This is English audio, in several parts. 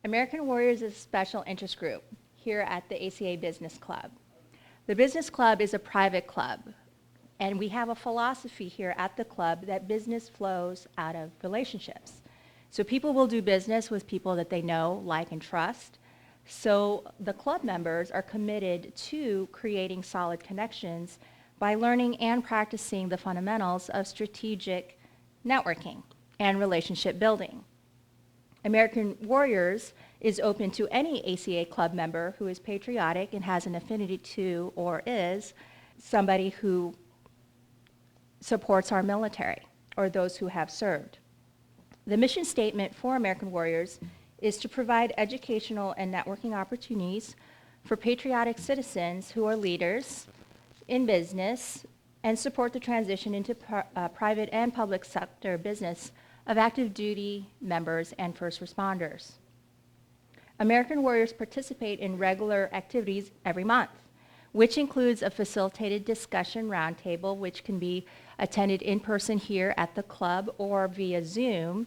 American Warriors is a special interest group here at the ACA Business Club. The Business Club is a private club, and we have a philosophy here at the club that business flows out of relationships. So people will do business with people that they know, like, and trust. So the club members are committed to creating solid connections by learning and practicing the fundamentals of strategic networking and relationship building. American Warriors is open to any ACA club member who is patriotic and has an affinity to, or is, somebody who supports our military or those who have served. The mission statement for American Warriors is to provide educational and networking opportunities for patriotic citizens who are leaders in business and support the transition into private and public sector business of active duty members and first responders. American Warriors participate in regular activities every month, which includes a facilitated discussion roundtable, which can be attended in person here at the club or via Zoom.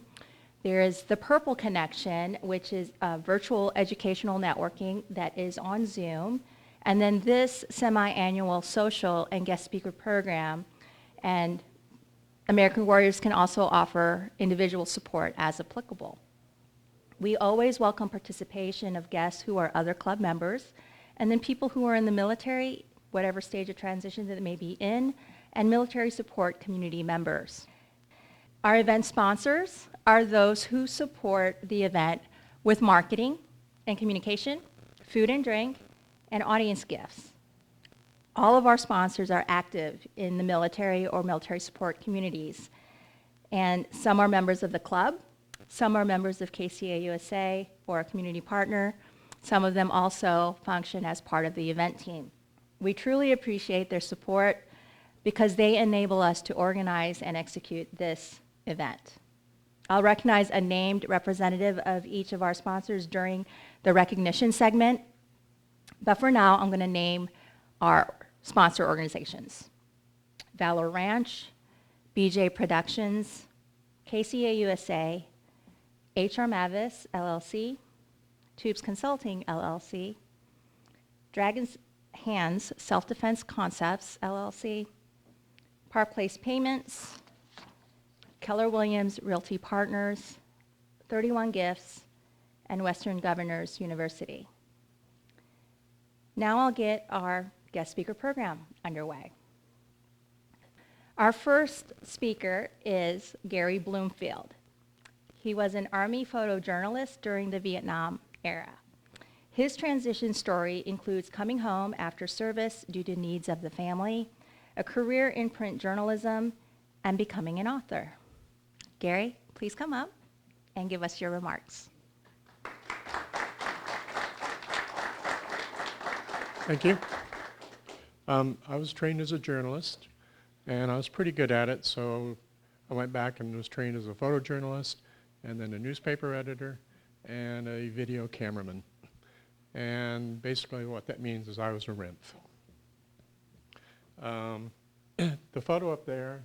There is the Purple Connection, which is virtual educational networking that is on Zoom. And then this semi-annual social and guest speaker program. And American Warriors can also offer individual support as applicable. We always welcome participation of guests who are other club members, and then people who are in the military, whatever stage of transition that they may be in, and military support community members. Our event sponsors are those who support the event with marketing and communication, food and drink, and audience gifts. All of our sponsors are active in the military or military support communities, and some are members of the club, some are members of KCA USA or a community partner. Some of them also function as part of the event team. We truly appreciate their support because they enable us to organize and execute this event. I'll recognize a named representative of each of our sponsors during the recognition segment, but for now, I'm going to name our sponsor organizations: Valor Ranch, BJ Productions, KCA USA, HR Mavis, LLC, Toops Consulting, LLC, Dragon's Hands Self-Defense Concepts, LLC, Park Place Payments, Keller Williams Realty Partners, 31 Gifts, and Western Governors University. Now I'll get our guest speaker program underway. Our first speaker is Gary Bloomfield. He was an Army photojournalist during the Vietnam era. His transition story includes coming home after service due to needs of the family, a career in print journalism, and becoming an author. Gary, please come up and give us your remarks. Thank you. I was trained as a journalist, and I was pretty good at it, so I went back and was trained as a photojournalist, and then a newspaper editor, and a video cameraman. And basically what that means is I was a RIMF. The photo up there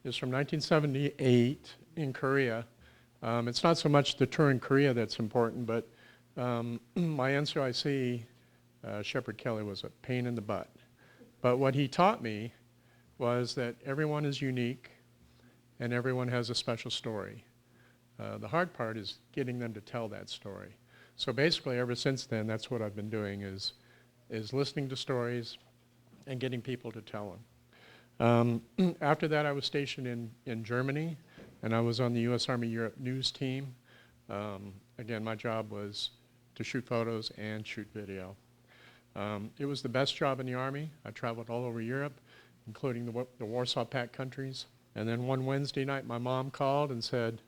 is from 1978 in Korea. It's not so much the tour in Korea that's important, but my NCOIC, Shepard Kelly, was a pain in the butt. But what he taught me was that everyone is unique and everyone has a special story. The hard part is getting them to tell that story. So basically, ever since then, that's what I've been doing is listening to stories and getting people to tell them. After that, I was stationed in Germany, and I was on the U.S. Army Europe news team. Again, my job was to shoot photos and shoot video. It was the best job in the Army. I traveled all over Europe, including the Warsaw Pact countries. And then one Wednesday night, my mom called and said,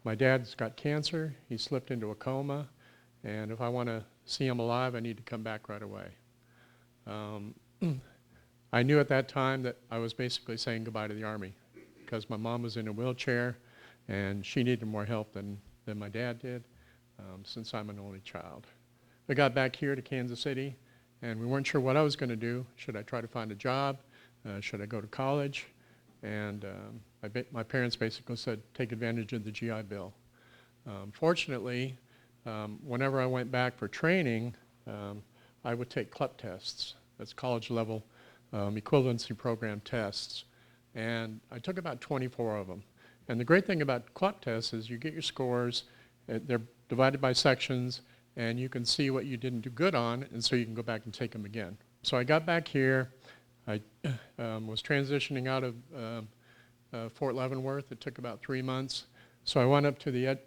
my dad's got cancer, he slipped into a coma, and if I want to see him alive, I need to come back right away. I knew at that time that I was basically saying goodbye to the Army because my mom was in a wheelchair and she needed more help than my dad did since I'm an only child. I got back here to Kansas City and we weren't sure what I was going to do. Should I try to find a job? Should I go to college? And my parents basically said, take advantage of the GI Bill. Fortunately, whenever I went back for training, I would take CLEP tests. That's college level equivalency program tests. And I took about 24 of them. And the great thing about CLEP tests is you get your scores, they're divided by sections, and you can see what you didn't do good on, and so you can go back and take them again. So I got back here. I was transitioning out of Fort Leavenworth. It took about 3 months. So I went up to the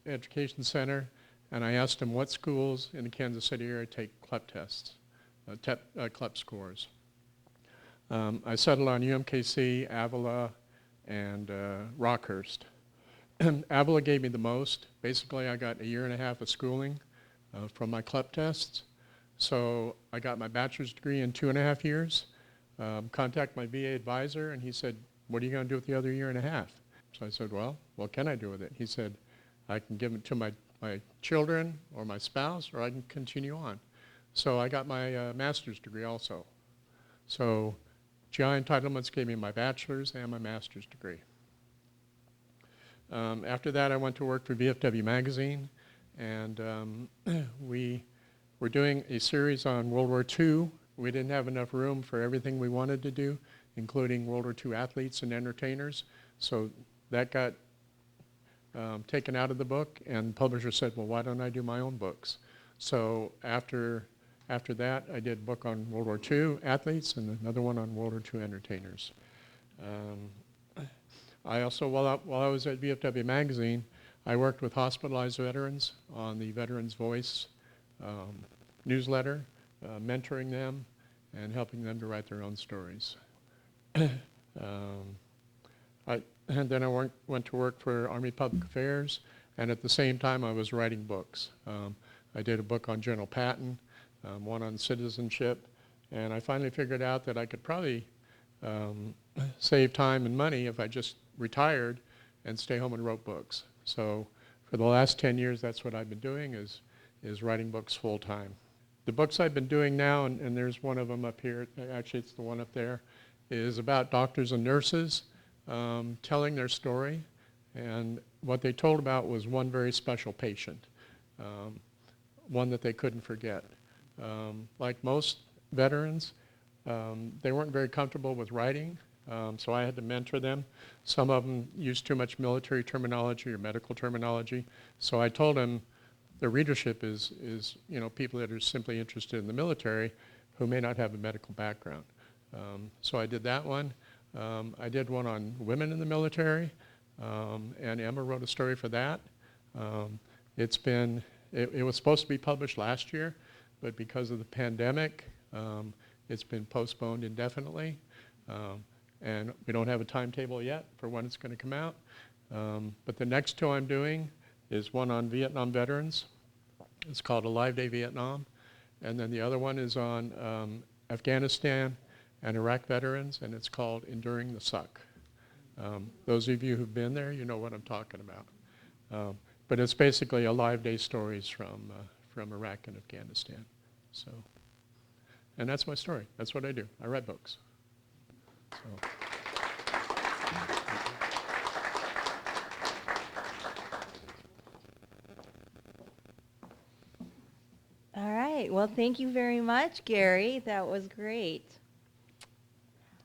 education center, and I asked them what schools in the Kansas City area take CLEP tests, CLEP scores. I settled on UMKC, Avila, and Rockhurst. Avila gave me the most. Basically, I got 1.5 years of schooling from my CLEP tests. So I got my bachelor's degree in 2.5 years. Contact my VA advisor, and he said, "What are you going to do with the other 1.5 years?" So I said, "Well, what can I do with it?" He said, "I can give it to my children or my spouse, or I can continue on." So I got my master's degree also. So GI entitlements gave me my bachelor's and my master's degree. After that, I went to work for VFW Magazine, and we were doing a series on World War II. We didn't have enough room for everything we wanted to do, including World War II athletes and entertainers. So that got taken out of the book, and the publisher said, "Well, why don't I do my own books?" So after that, I did a book on World War II athletes and another one on World War II entertainers. I also, while I was at VFW Magazine, I worked with hospitalized veterans on the Veterans Voice newsletter, mentoring them and helping them to write their own stories. And then I went to work for Army Public Affairs, and at the same time I was writing books. I did a book on General Patton, one on citizenship, and I finally figured out that I could probably save time and money if I just retired and stay home and wrote books. So for the last 10 years, that's what I've been doing, is writing books full time. The books I've been doing now, and there's one of them up here, actually it's the one up there, is about doctors and nurses telling their story. And what they told about was one very special patient, one that they couldn't forget. Like most veterans, they weren't very comfortable with writing, so I had to mentor them. Some of them used too much military terminology or medical terminology, so I told them the readership is people that are simply interested in the military who may not have a medical background. So I did that one. I did one on women in the military, and Emma wrote a story for that. It was supposed to be published last year, but because of the pandemic, it's been postponed indefinitely. And we don't have a timetable yet for when it's going to come out. But the next two I'm doing is one on Vietnam veterans. It's called A Live Day Vietnam. And then the other one is on Afghanistan and Iraq veterans, and it's called Enduring the Suck. Those of you who've been there, you know what I'm talking about. But it's basically a live day stories from Iraq and Afghanistan. So, and that's my story. That's what I do. I write books. So. All right. Well, thank you very much, Gary. That was great.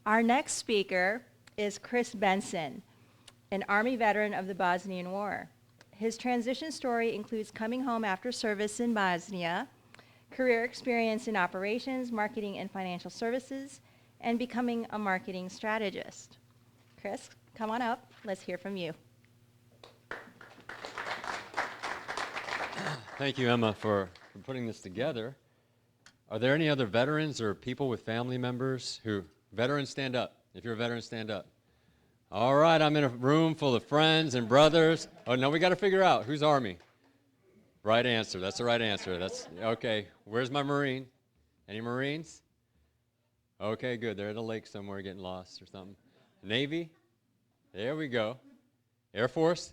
Our next speaker is Chris Benson, an Army veteran of the Bosnian War. His transition story includes coming home after service in Bosnia, career experience in operations, marketing, and financial services, and becoming a marketing strategist. Chris, come on up. Let's hear from you. Thank you, Emma, for putting this together. Are there any other veterans or people with family members who... Veterans, stand up. If you're a veteran, stand up. All right, I'm in a room full of friends and brothers. Oh, no, we got to figure out who's Army. Right answer. That's the right answer. That's okay. Where's my Marine? Any Marines? Okay, good. They're at a lake somewhere getting lost or something. Navy? There we go. Air Force?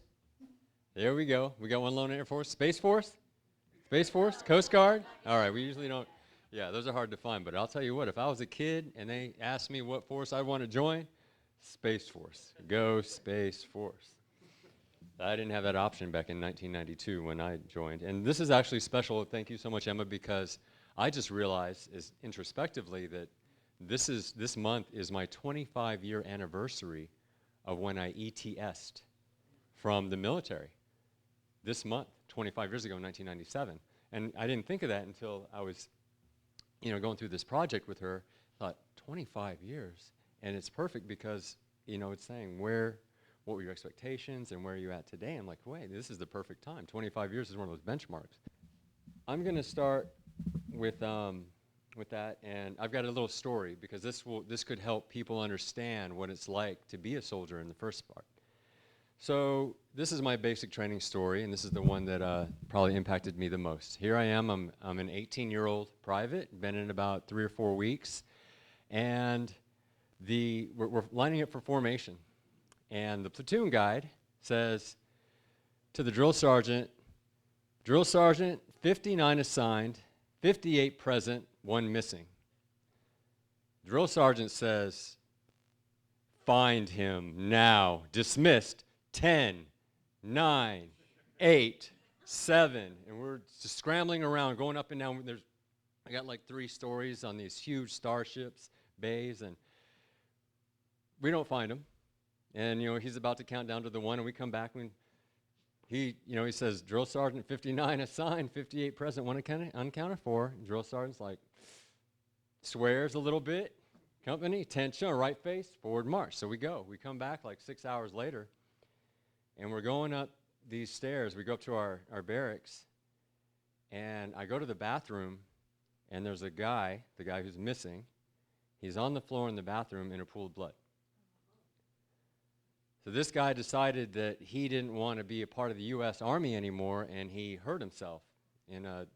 There we go. We got one lone Air Force. Space Force? Space Force? Coast Guard? All right, we usually don't. Yeah, those are hard to find, but I'll tell you what, if I was a kid and they asked me what force I'd want to join, Space Force. Go Space Force. I didn't have that option back in 1992 when I joined. And this is actually special. Thank you so much, Emma, because I just realized introspectively that this month is my 25-year anniversary of when I ETS'd from the military. This month, 25 years ago in 1997. And I didn't think of that until I was, going through this project with her. Thought, 25 years. And it's perfect because, it's saying what were your expectations and where are you at today? I'm like, wait, this is the perfect time. 25 years is one of those benchmarks. I'm going to start with that, and I've got a little story because this could help people understand what it's like to be a soldier in the first part. So this is my basic training story, and this is the one that probably impacted me the most. Here I am. I'm an 18-year-old private, been in about 3 or 4 weeks, and we're lining up for formation. And the platoon guide says to the drill sergeant, 59 assigned, 58 present, 1 missing. Drill sergeant says, find him now, dismissed. 10, 9, 8, 7, and we're just scrambling around, going up and down. I got like 3 stories on these huge starships, bays, and we don't find him. And he's about to count down to the 1, and we come back and he says, drill sergeant 59 assigned, 58 present, 1 unaccounted for. And drill sergeant's like, swears a little bit. Company, attention, right face, forward march. So we go. We come back like 6 hours later. And we're going up these stairs. We go up to our barracks, and I go to the bathroom, and there's the guy who's missing. He's on the floor in the bathroom in a pool of blood. So this guy decided that he didn't want to be a part of the U.S. Army anymore, and he hurt himself in a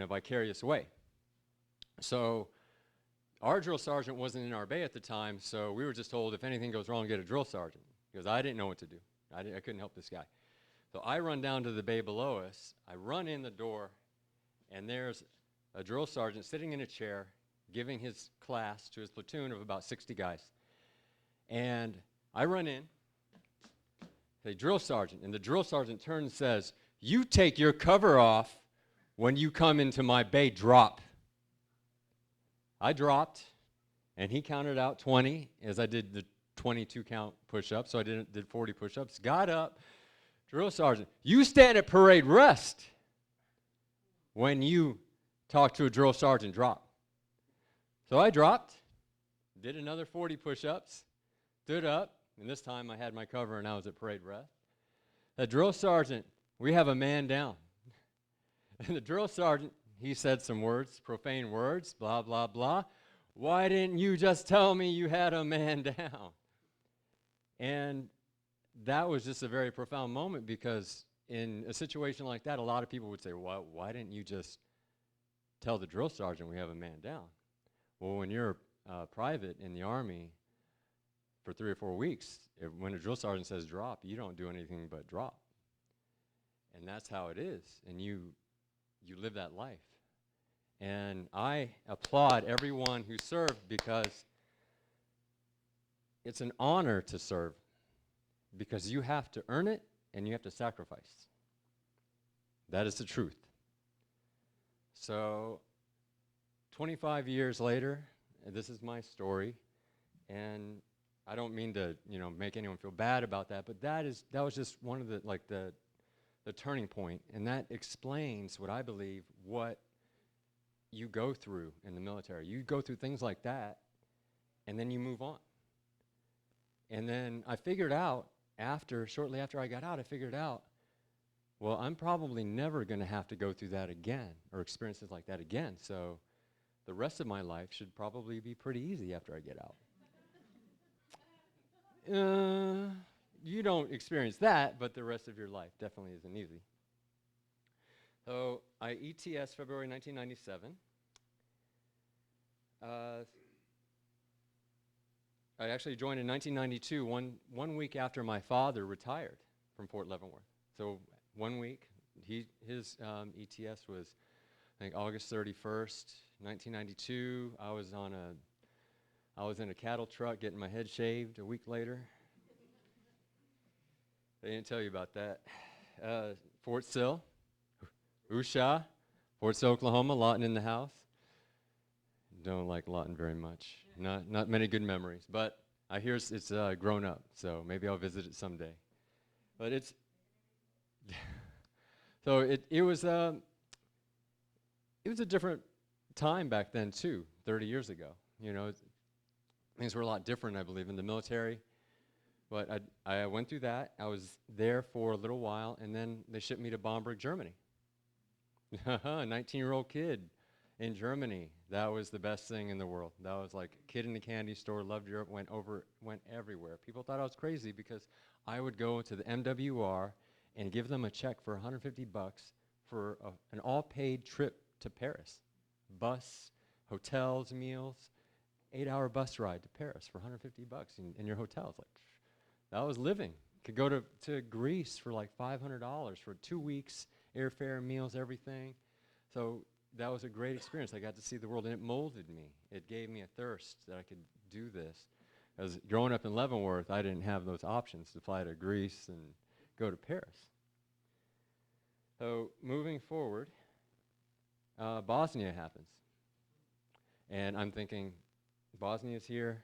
vicarious way. So our drill sergeant wasn't in our bay at the time, so we were just told if anything goes wrong, get a drill sergeant, because I didn't know what to do. I couldn't help this guy. So I run down to the bay below us. I run in the door, and there's a drill sergeant sitting in a chair giving his class to his platoon of about 60 guys. And I run in, say, drill sergeant, and the drill sergeant turns and says, you take your cover off when you come into my bay, drop. I dropped, and he counted out 20 as I did the 22 count push-ups, so I did 40 push-ups, got up, drill sergeant, you stand at parade rest when you talk to a drill sergeant, drop. So I dropped, did another 40 push-ups, stood up, and this time I had my cover and I was at parade rest. The drill sergeant, we have a man down. And the drill sergeant, he said some words, profane words, blah, blah, blah. Why didn't you just tell me you had a man down? And that was just a very profound moment because in a situation like that, a lot of people would say, well, why didn't you just tell the drill sergeant we have a man down? Well, when you're a private in the Army for 3 or 4 weeks, when a drill sergeant says drop, you don't do anything but drop. And that's how it is. And you live that life. And I applaud everyone who served because it's an honor to serve because you have to earn it and you have to sacrifice. That is the truth. So 25 years later, this is my story, and I don't mean to, make anyone feel bad about that, but that was just one of the turning point, and that explains what I believe what you go through in the military. You go through things like that, and then you move on. And then I figured out shortly after I got out, well, I'm probably never going to have to go through that again or experiences like that again. So the rest of my life should probably be pretty easy after I get out. You don't experience that, but the rest of your life definitely isn't easy. So I ETS February 1997. I actually joined in 1992, one week after my father retired from Fort Leavenworth. So 1 week, his ETS was, I think, August 31st, 1992. I was in a cattle truck getting my head shaved a week later. I didn't tell you about that. Fort Sill, Usha, Fort Sill, Oklahoma, Lawton in the house. Don't like Lawton very much. Not many good memories, but I hear it's grown up, so maybe I'll visit it someday. But it's so it was a different time back then too, 30 years ago. Things were a lot different, I believe, in the military. But I went through that. I was there for a little while, and then they shipped me to Bamberg, Germany. A 19-year-old kid in Germany. That was the best thing in the world. That was like a kid in the candy store, loved Europe, went everywhere. People thought I was crazy because I would go to the MWR and give them a check for $150 for an all-paid trip to Paris. Bus, hotels, meals, 8-hour bus ride to Paris for $150 in your hotel. It's like, that was living. Could go to Greece for like $500 for 2 weeks, airfare, meals, everything. So that was a great experience. I got to see the world, and it molded me. It gave me a thirst that I could do this. As growing up in Leavenworth, I didn't have those options to fly to Greece and go to Paris. So moving forward, Bosnia happens. And I'm thinking, Bosnia's here.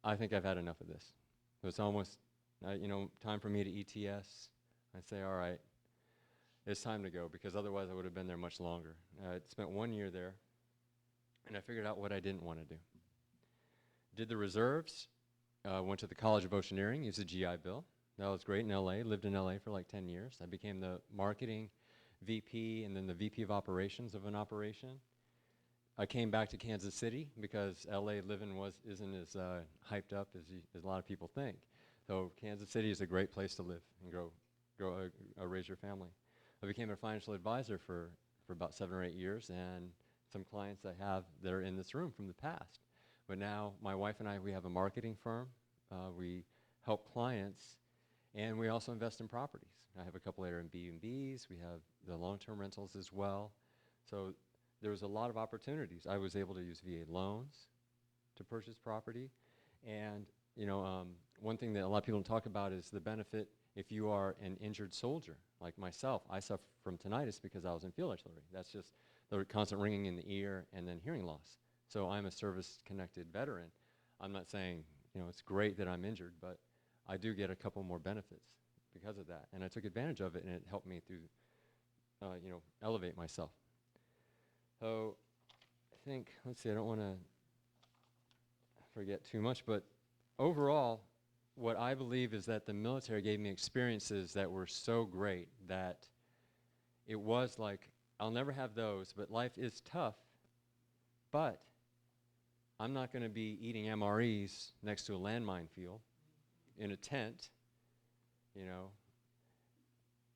I think I've had enough of this. So it's almost, time for me to ETS. I say, all right, it's time to go, because otherwise I would have been there much longer. I spent 1 year there, and I figured out what I didn't want to do. Did the reserves, went to the College of Oceaneering, used the GI Bill. That was great in LA, lived in LA for like 10 years. I became the marketing VP and then the VP of operations of an operation. I came back to Kansas City because LA living isn't as hyped up as a lot of people think. So Kansas City is a great place to live and raise your family. I became a financial advisor for about 7 or 8 years, and some clients I have that are in this room from the past. But now my wife and I, we have a marketing firm. We help clients, and we also invest in properties. I have a couple Airbnbs. We have the long-term rentals as well. So there was a lot of opportunities. I was able to use VA loans to purchase property. And, one thing that a lot of people don't talk about is the benefit if you are an injured soldier, like myself. I suffer from tinnitus because I was in field artillery. That's just the constant ringing in the ear and then hearing loss. So I'm a service-connected veteran. I'm not saying, it's great that I'm injured, but I do get a couple more benefits because of that. And I took advantage of it, and it helped me through, elevate myself. So I think, let's see, I don't want to forget too much, but overall, what I believe is that the military gave me experiences that were so great that it was like, I'll never have those, but life is tough, but I'm not going to be eating MREs next to a landmine field in a tent,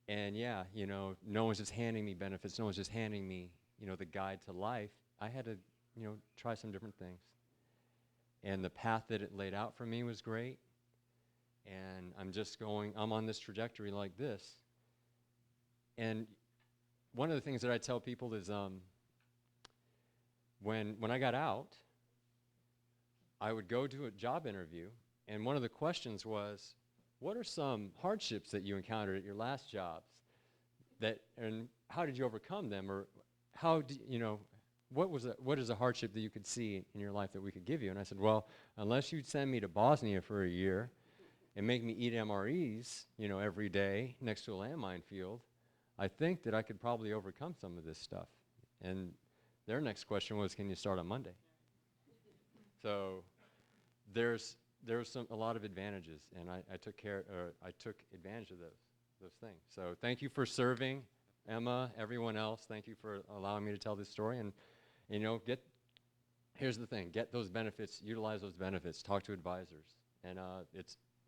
and no one's just handing me benefits, no one's just handing me the guide to life. I had to, try some different things. And the path that it laid out for me was great. And I'm on this trajectory like this. And one of the things that I tell people is when I got out, I would go to a job interview, and one of the questions was, what are some hardships that you encountered at your last jobs and how did you overcome them? Or what is a hardship that you could see in your life that we could give you? And I said, well, unless you'd send me to Bosnia for a year and make me eat MREs, every day next to a landmine field, I think that I could probably overcome some of this stuff. And their next question was, can you start on Monday? So there's a lot of advantages, and I took advantage of those things. So thank you for serving, Emma, everyone else. Thank you for allowing me to tell this story. And here's the thing: get those benefits, utilize those benefits, talk to advisors, and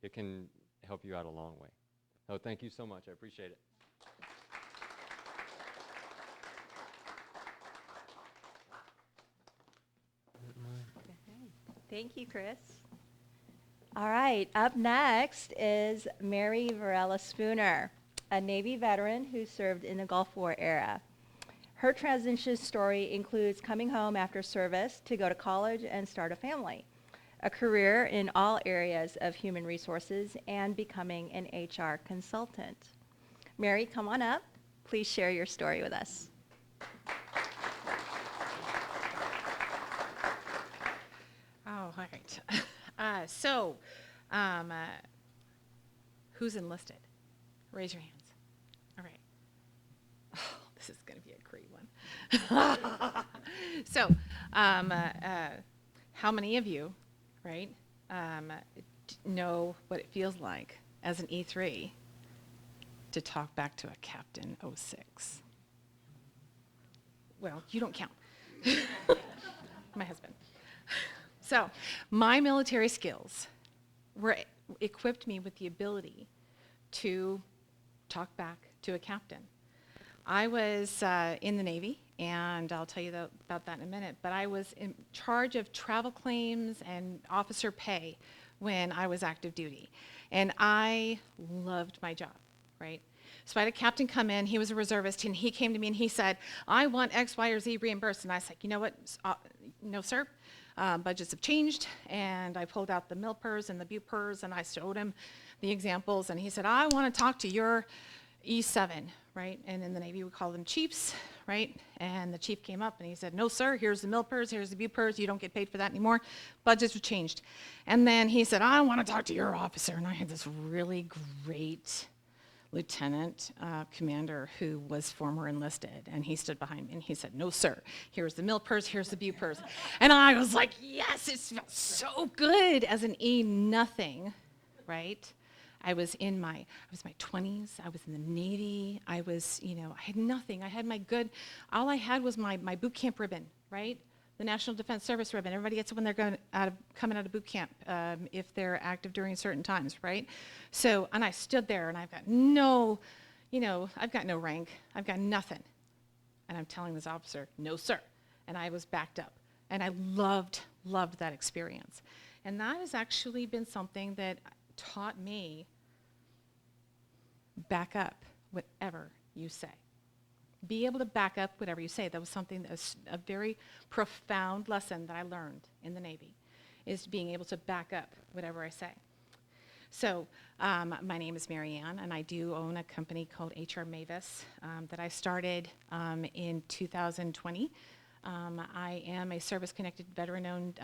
it can help you out a long way. So thank you so much. I appreciate it. Thank you, Chris. All right, up next is Mary Varela-Spooner, a Navy veteran who served in the Gulf War era. Her transition story includes coming home after service to go to college and start a family. a career in all areas of human resources, and becoming an HR consultant. Mary, come on up. Please share your story with us. Oh, all right. Who's enlisted? Raise your hands. All right. Oh, this is going to be a great one. How many of you, right, know what it feels like as an E3 to talk back to a Captain 06? Well, you don't count. My husband. So, my military skills equipped me with the ability to talk back to a captain. I was in the Navy, and I'll tell you about that in a minute, but I was in charge of travel claims and officer pay when I was active duty. And I loved my job, right? So I had a captain come in, he was a reservist, and he came to me and he said, I want X, Y, or Z reimbursed. And I was like, you know what, no sir, budgets have changed. And I pulled out the MILPERS and the BUPERS, and I showed him the examples, and he said, I want to talk to your E7, right? And in the Navy we call them chiefs, right? And the chief came up and he said, no sir, here's the MILPERS, here's the BUPERS, you don't get paid for that anymore. Budgets have changed. And then he said, I want to talk to your officer. And I had this really great lieutenant commander who was former enlisted, and he stood behind me and he said, no sir, here's the MILPERS, here's the BUPERS. And I was like, yes, it felt so good as an E-nothing, right? I was my 20s, I was in the Navy, I had nothing. I had all I had was my boot camp ribbon, right? The National Defense Service ribbon. Everybody gets it when they're coming out of boot camp if they're active during certain times, right? So, and I stood there and I've got no rank, I've got nothing. And I'm telling this officer, no sir. And I was backed up. And I loved that experience. And that has actually been something that taught me back up whatever you say. Be able to back up whatever you say. That was something that was a very profound lesson that I learned in the Navy, is being able to back up whatever I say. So my name is Mary Ann, and I do own a company called HR Mavis that I started in 2020. I am a service-connected, veteran-owned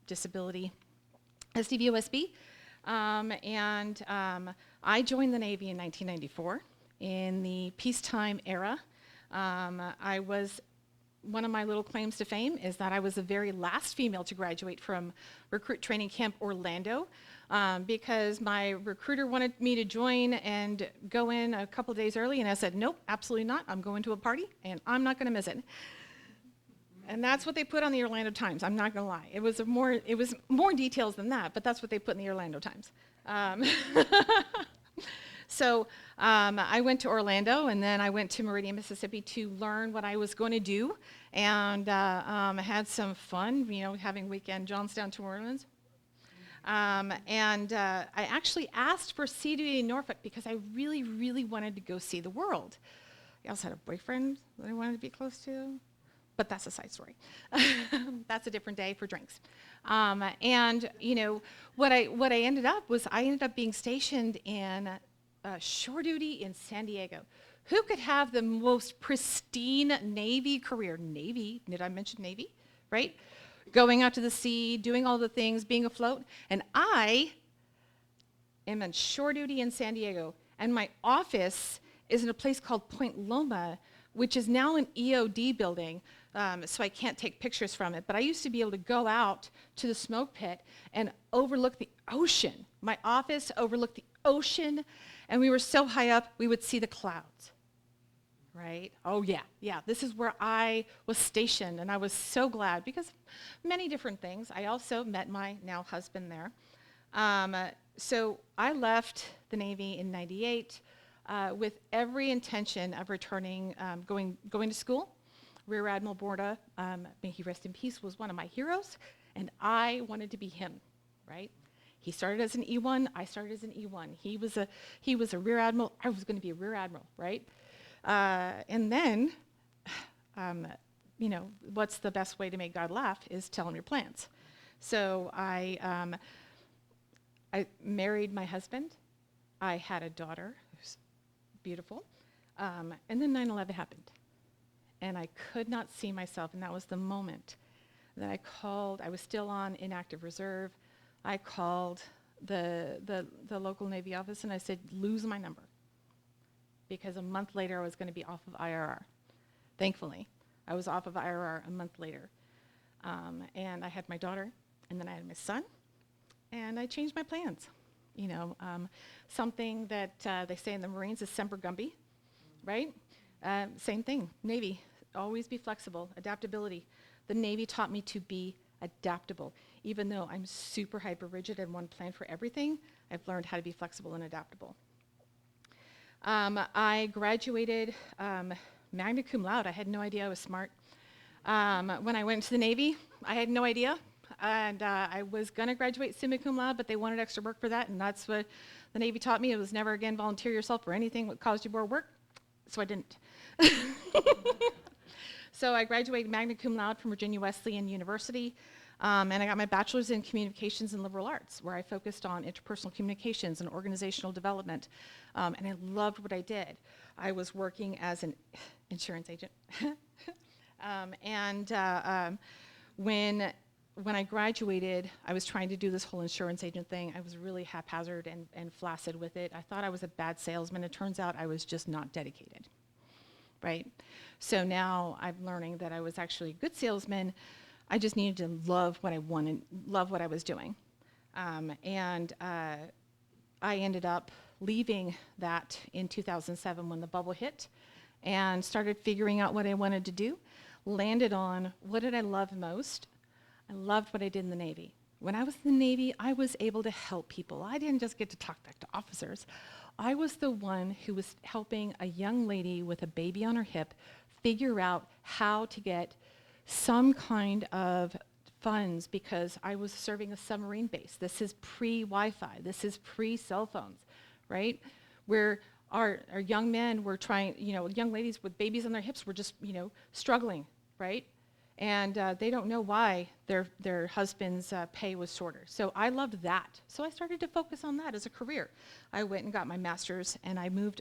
disability SDVOSB. I joined the Navy in 1994 in the peacetime era. One of my little claims to fame is that I was the very last female to graduate from Recruit Training Camp Orlando because my recruiter wanted me to join and go in a couple days early, and I said, nope, absolutely not. I'm going to a party, and I'm not going to miss it. And that's what they put on the Orlando Times. I'm not going to lie. It was more details than that, but that's what they put in the Orlando Times. So I went to Orlando, and then I went to Meridian, Mississippi to learn what I was going to do, and I had some fun, having weekend Johnstown to Orleans. I actually asked for sea duty in Norfolk because I really, really wanted to go see the world. I also had a boyfriend that I wanted to be close to. But that's a side story. That's a different day for drinks. What I ended up was I ended up being stationed in shore duty in San Diego. Who could have the most pristine Navy career? Navy, did I mention Navy? Right? Going out to the sea, doing all the things, being afloat. And I am on shore duty in San Diego. And my office is in a place called Point Loma, which is now an EOD building, so I can't take pictures from it. But I used to be able to go out to the smoke pit and overlook the ocean. My office overlooked the ocean, and we were so high up, we would see the clouds, right? Oh, yeah, this is where I was stationed, and I was so glad because many different things. I also met my now husband there. So I left the Navy in '98 with every intention of returning, going to school. Rear Admiral Borda, may he rest in peace, was one of my heroes, and I wanted to be him, right? He started as an E1, I started as an E1. He was a Rear Admiral, I was going to be a Rear Admiral, right? And then, what's the best way to make God laugh is tell him your plans. So I married my husband. I had a daughter who's beautiful. And then 9/11 happened. And I could not see myself, and that was the moment that I called. I was still on inactive reserve. I called the local Navy office and I said, lose my number. Because a month later I was going to be off of IRR. Thankfully, I was off of IRR a month later. And I had my daughter, and then I had my son, and I changed my plans. You know, something that they say in the Marines is semper gumby, right? Same thing, Navy, always be flexible, adaptability. The Navy taught me to be adaptable. Even though I'm super hyper rigid and one plan for everything, I've learned how to be flexible and adaptable. I graduated magna cum laude. I had no idea I was smart. When I went to the Navy, I had no idea. And I was going to graduate summa cum laude, but they wanted extra work for that, and that's what the Navy taught me. It was never again volunteer yourself for anything that caused you more work, so I didn't. So I graduated magna cum laude from Virginia Wesleyan University, and I got my bachelor's in communications and liberal arts, where I focused on interpersonal communications and organizational development, and I loved what I did. I was working as an insurance agent, when I graduated, I was trying to do this whole insurance agent thing. I was really haphazard and flaccid with it. I thought I was a bad salesman. It turns out I was just not dedicated, right? So now I'm learning that I was actually a good salesman. I just needed to love what I wanted, love what I was doing. I ended up leaving that in 2007 when the bubble hit and started figuring out what I wanted to do. Landed on what did I love most? I loved what I did in the Navy. When I was in the Navy, I was able to help people. I didn't just get to talk back to officers. I was the one who was helping a young lady with a baby on her hip figure out how to get some kind of funds because I was serving a submarine base. This is pre-Wi-Fi. This is pre-cell phones, right? Where our young men were trying, young ladies with babies on their hips were just, struggling, right? And they don't know why their husband's pay was shorter. So I loved that. So I started to focus on that as a career. I went and got my master's, and I moved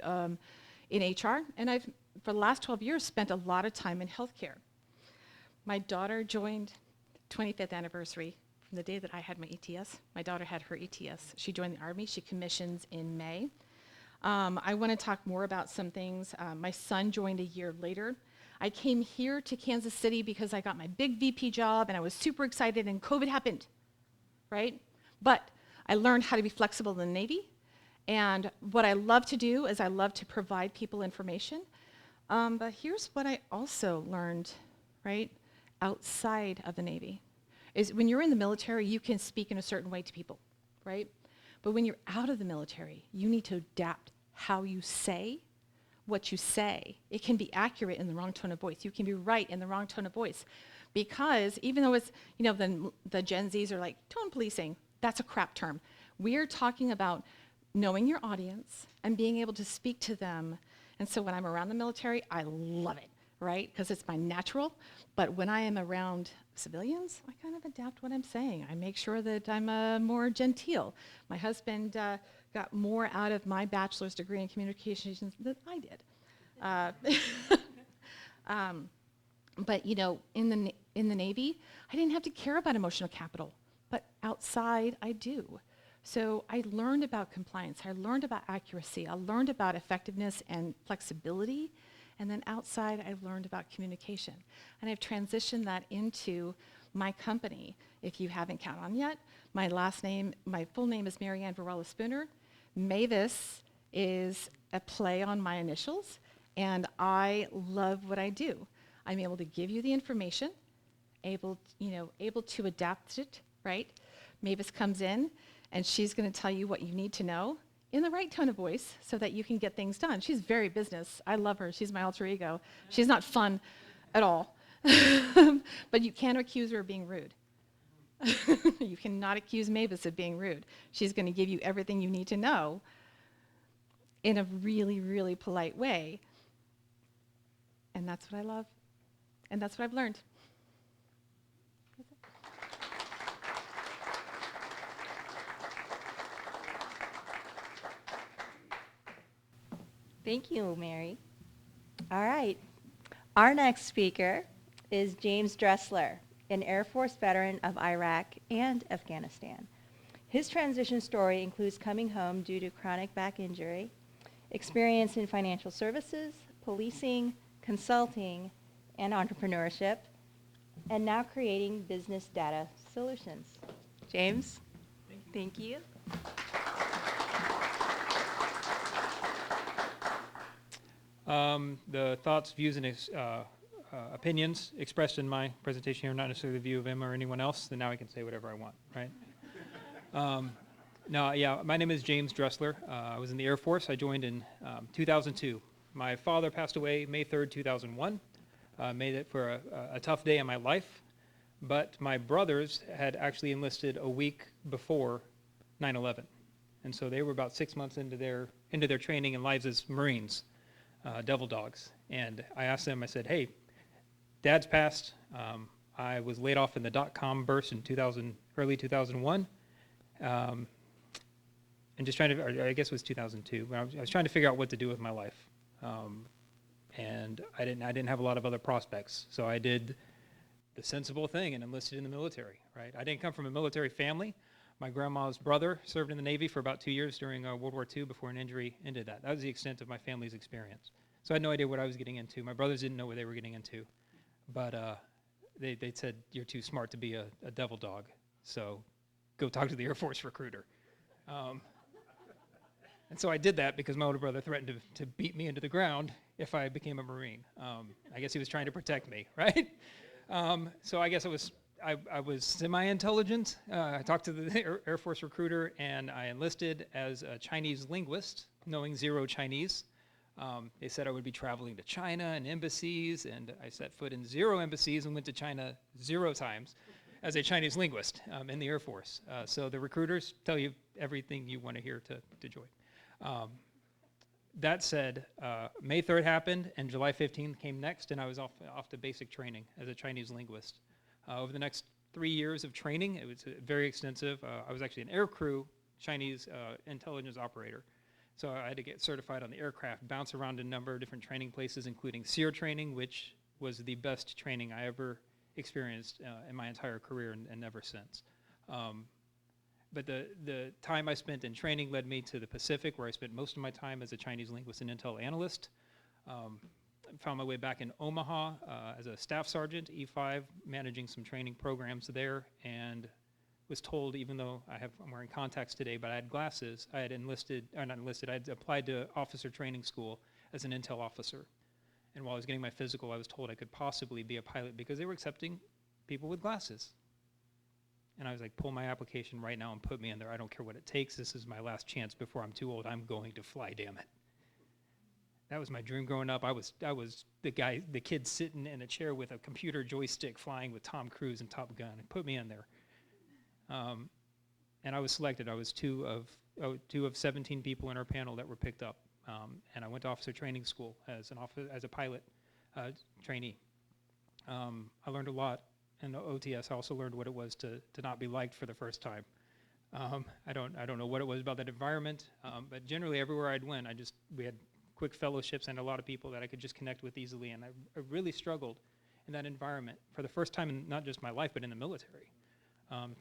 in HR. And I've, for the last 12 years, spent a lot of time in healthcare. My daughter joined 25th anniversary from the day that I had my ETS. My daughter had her ETS. She joined the Army. She commissions in May. I want to talk more about some things. My son joined a year later. I came here to Kansas City because I got my big VP job and I was super excited and COVID happened, right? But I learned how to be flexible in the Navy. And what I love to do is I love to provide people information. But here's what I also learned, right, outside of the Navy, is when you're in the military, you can speak in a certain way to people, right? But when you're out of the military, you need to adapt how you say what you say. It can be accurate in the wrong tone of voice. You can be right in the wrong tone of voice. Because even though it's, the Gen Zs are like, tone policing, that's a crap term. We're talking about knowing your audience and being able to speak to them. And so when I'm around the military, I love it, right? Because it's my natural. But when I am around civilians, I kind of adapt what I'm saying. I make sure that I'm more genteel. My husband got more out of my bachelor's degree in communications than I did. But in the Navy, I didn't have to care about emotional capital, but outside I do. So I learned about compliance, I learned about accuracy, I learned about effectiveness and flexibility, and then outside I've learned about communication. And I've transitioned that into my company. If you haven't counted on yet, my full name is Marianne Varela-Spooner. Mavis is a play on my initials, and I love what I do. I'm able to give you the information, able to adapt it, right? Mavis comes in, and she's going to tell you what you need to know in the right tone of voice so that you can get things done. She's very business. I love her. She's my alter ego. She's not fun at all. But you can't accuse her of being rude. You cannot accuse Mavis of being rude. She's going to give you everything you need to know in a really, really polite way. And that's what I love. And that's what I've learned. Thank you, Mary. All right. Our next speaker is James Dressler, an Air Force veteran of Iraq and Afghanistan. His transition story includes coming home due to chronic back injury, experience in financial services, policing, consulting, and entrepreneurship, and now creating business data solutions. James, thank you. The thoughts, views, and opinions expressed in my presentation here are not necessarily the view of him or anyone else, then now I can say whatever I want, right? My name is James Dressler. I was in the Air Force. I joined in 2002. My father passed away May 3rd, 2001. Made it for a tough day in my life, but my brothers had actually enlisted a week before 9/11, and so they were about 6 months into their training and lives as Marines, Devil Dogs. And I asked them, I said, "Hey, Dad's passed. I was laid off in the dot-com burst in early 2001, and just trying to, I guess it was 2002. But I was trying to figure out what to do with my life, and I didn't have a lot of other prospects. So I did the sensible thing and enlisted in the military. Right? I didn't come from a military family. My grandma's brother served in the Navy for about 2 years during World War II before an injury ended that. That was the extent of my family's experience. So I had no idea what I was getting into. My brothers didn't know what they were getting into. But they said, "You're too smart to be a devil dog, so go talk to the Air Force recruiter." And so I did that because my older brother threatened to beat me into the ground if I became a Marine. I guess he was trying to protect me, right? So I guess I was semi-intelligent. I talked to the Air Force recruiter, and I enlisted as a Chinese linguist, knowing zero Chinese. They said I would be traveling to China and embassies, and I set foot in 0 embassies and went to China 0 times as a Chinese linguist in the Air Force. So the recruiters tell you everything you want to hear to join. That said, May 3rd happened, and July 15th came next, and I was off to basic training as a Chinese linguist. Over the next 3 years of training, it was very extensive. I was actually an aircrew Chinese intelligence operator. So I had to get certified on the aircraft, bounce around a number of different training places, including SEER training, which was the best training I ever experienced in my entire career and never since. But the time I spent in training led me to the Pacific, where I spent most of my time as a Chinese linguist and intel analyst. Found my way back in Omaha as a staff sergeant, E5, managing some training programs there, and was told, even though I'm wearing contacts today, but I had glasses, I had I had applied to officer training school as an intel officer. And while I was getting my physical, I was told I could possibly be a pilot because they were accepting people with glasses. And I was like, pull my application right now and put me in there. I don't care what it takes. This is my last chance before I'm too old. I'm going to fly, damn it. That was my dream growing up. I was the kid sitting in a chair with a computer joystick flying with Tom Cruise and Top Gun. And put me in there. And I was selected. I was two of 17 people in our panel that were picked up. And I went to officer training school as a pilot trainee. I learned a lot in the OTS. I also learned what it was to not be liked for the first time. I don't know what it was about that environment, but generally everywhere I'd went, we had quick fellowships and a lot of people that I could just connect with easily. And I really struggled in that environment for the first time in not just my life, but in the military.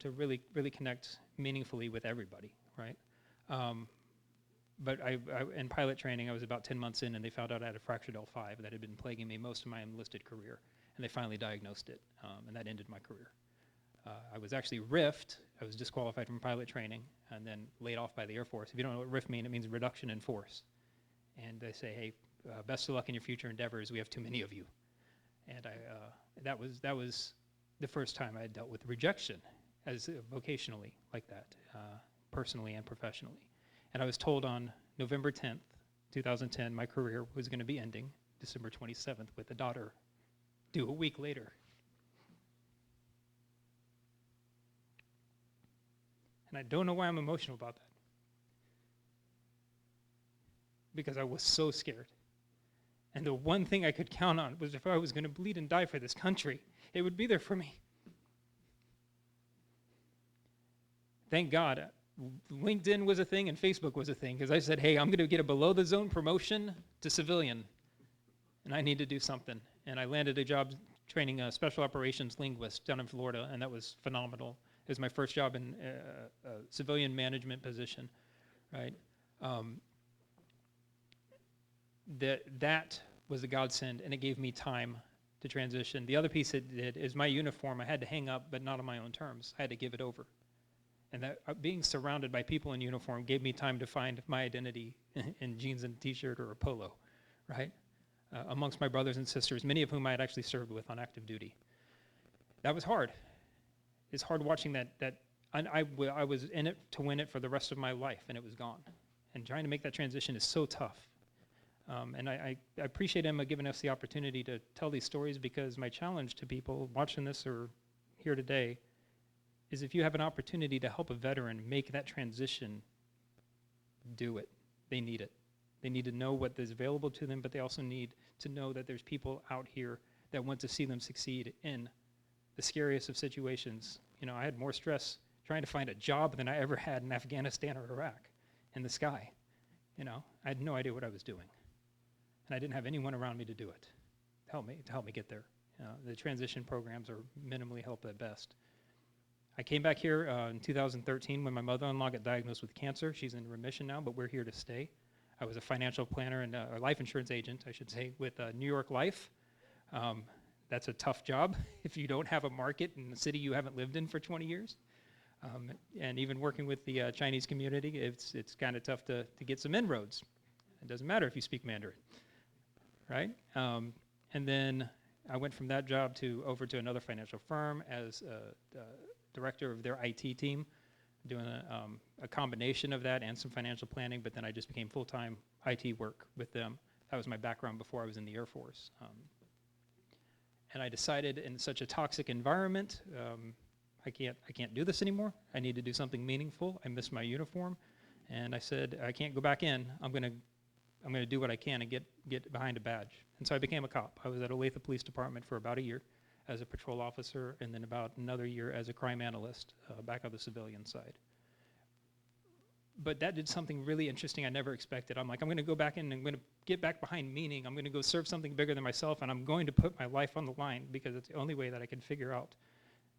To really connect meaningfully with everybody, right? But in pilot training, I was about 10 months in, and they found out I had a fractured L5 that had been plaguing me most of my enlisted career, and they finally diagnosed it, and that ended my career. I was actually RIF'd. I was disqualified from pilot training, and then laid off by the Air Force. If you don't know what RIF means, it means reduction in force. And they say, hey, best of luck in your future endeavors. We have too many of you. And that was the first time I had dealt with rejection as vocationally like that, personally and professionally. And I was told on November 10th, 2010, my career was going to be ending December 27th with a daughter due a week later. And I don't know why I'm emotional about that. Because I was so scared. And the one thing I could count on was if I was going to bleed and die for this country, it would be there for me. Thank God LinkedIn was a thing and Facebook was a thing because I said, hey, I'm going to get a below the zone promotion to civilian, and I need to do something. And I landed a job training a special operations linguist down in Florida, and that was phenomenal. It was my first job in a civilian management position, right? That was a godsend, and it gave me time to transition. The other piece it did is my uniform I had to hang up, but not on my own terms. I had to give it over. And that being surrounded by people in uniform gave me time to find my identity in jeans and t-shirt or a polo, right? Amongst my brothers and sisters, many of whom I had actually served with on active duty. That was hard. It's hard watching that I was in it to win it for the rest of my life, and it was gone. And trying to make that transition is so tough. And I appreciate Emma giving us the opportunity to tell these stories, because my challenge to people watching this or here today is, if you have an opportunity to help a veteran make that transition, do it. They need it. They need to know what is available to them, but they also need to know that there's people out here that want to see them succeed in the scariest of situations. You know, I had more stress trying to find a job than I ever had in Afghanistan or Iraq in the sky. You know, I had no idea what I was doing. And I didn't have anyone around me to do it, to help me get there. The transition programs are minimally help at best. I came back here in 2013 when my mother-in-law got diagnosed with cancer. She's in remission now, but we're here to stay. I was a financial planner and a life insurance agent, I should say, with New York Life. That's a tough job if you don't have a market in the city you haven't lived in for 20 years. And even working with the Chinese community, it's kind of tough to get some inroads. It doesn't matter if you speak Mandarin, right? And then I went from that job over to another financial firm as director of their IT team, doing a combination of that and some financial planning, but then I just became full-time IT work with them. That was my background before I was in the Air Force. And I decided, in such a toxic environment, I can't do this anymore. I need to do something meaningful. I miss my uniform, and I said, I can't go back in. I'm gonna do what I can and get behind a badge. And so I became a cop. I was at Olathe Police Department for about a year as a patrol officer, and then about another year as a crime analyst back on the civilian side. But that did something really interesting I never expected. I'm like, I'm gonna go back in and I'm gonna get back behind meaning. I'm gonna go serve something bigger than myself, and I'm going to put my life on the line, because it's the only way that I can figure out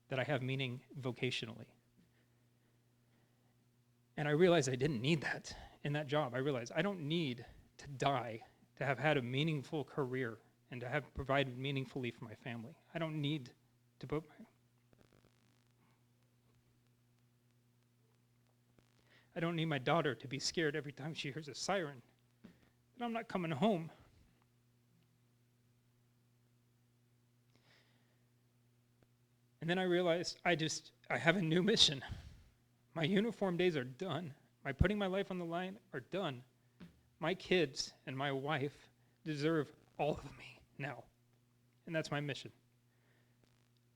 that I have meaning vocationally. And I realized I didn't need that in that job. I realized I don't need to die to have had a meaningful career and to have provided meaningfully for my family. I don't need to put I don't need my daughter to be scared every time she hears a siren, but I'm not coming home. And then I realized I have a new mission. My uniform days are done. My putting my life on the line are done. My kids and my wife deserve all of me now. And that's my mission.